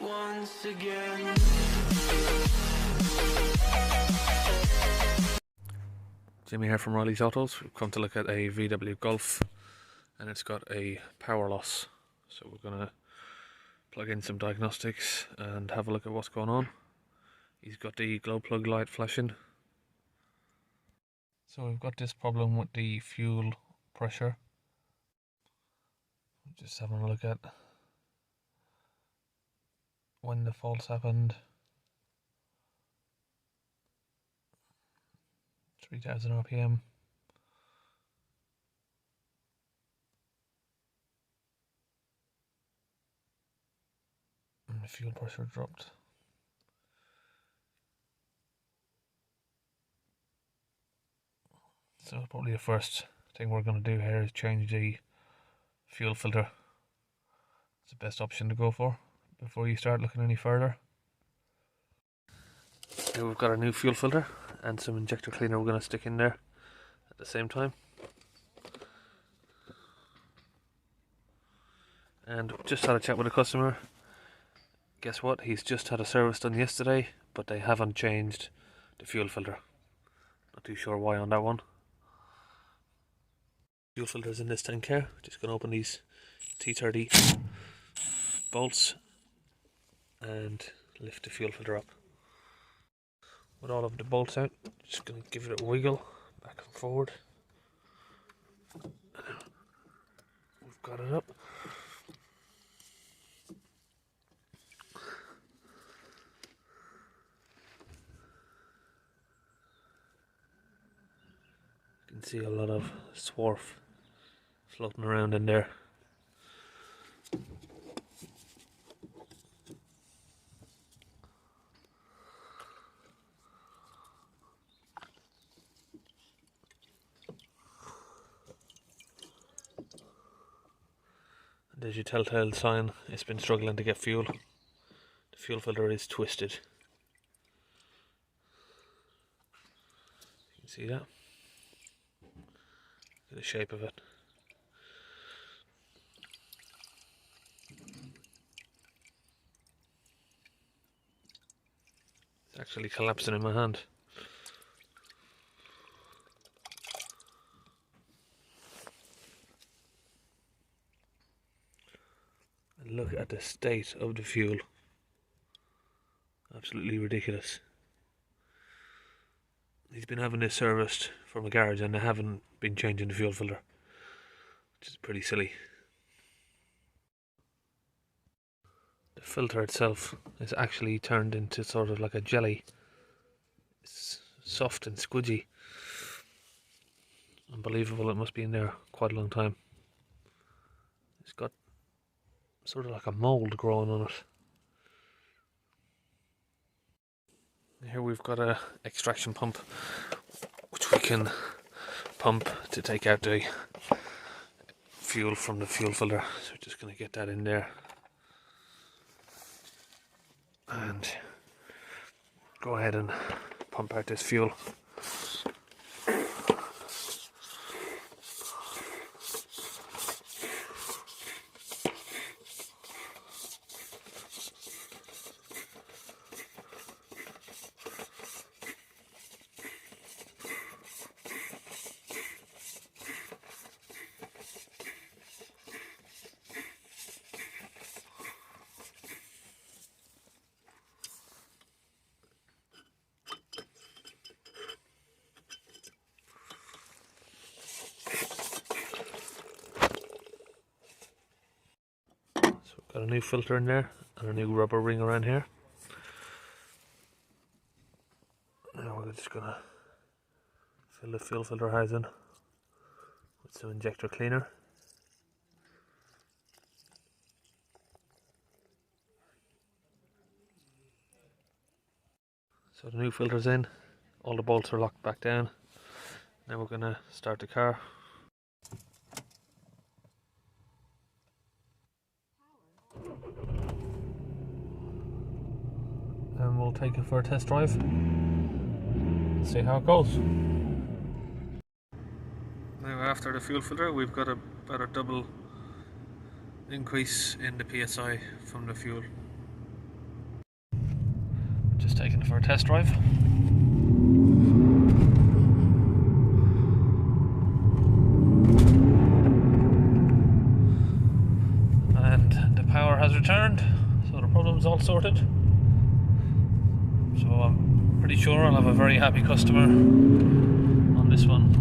Once again. Jimmy here from Riley's Autos. We've come to look at a VW Golf and it's got a power loss. So we're going to plug in some diagnostics and have a look at what's going on. He's got the glow plug light flashing. So we've got this problem with the fuel pressure. Just having a look at when the faults happened. 3000 RPM. And the fuel pressure dropped. So probably the first thing we're going to do here is change the fuel filter. It's the best option to go for before you start looking any further. Here we've got a new fuel filter and some injector cleaner we're going to stick in there at the same time. And just had a chat with a customer. Guess what? He's just had a service done yesterday, but they haven't changed the fuel filter. Not too sure why on that one. Fuel filters in this tank here. Just going to open these T30 bolts and lift the fuel filter up. With all of the bolts out, just going to give it a wiggle back and forward. We've got it up. You can see a lot of swarf floating around in there. There's your telltale sign, it's been struggling to get fuel. The fuel filter is twisted. You can see that? Look at the shape of it. It's actually collapsing in my hand. And look at the state of the fuel. Absolutely ridiculous. He's been having this serviced from a garage and they haven't been changing the fuel filter, which is pretty silly. The filter itself is actually turned into sort of like a jelly. It's soft and squidgy. Unbelievable, it must be in there quite a long time. It's got sort of like a mould growing on it. Here we've got a extraction pump which we can pump to take out the fuel from the fuel filter. So we're just going to get that in there and go ahead and pump out this fuel. Got a new filter in there and a new rubber ring around here. Now we're just gonna fill the fuel filter housing with some injector cleaner. So the new filter's in, all the bolts are locked back down. Now we're gonna start the car. And we'll take it for a test drive and see how it goes. Now after the fuel filter we've got about a double increase in the PSI from the fuel. taking it for a test drive. And the power has returned, so the problem's all sorted. So I'm pretty sure I'll have a very happy customer on this one.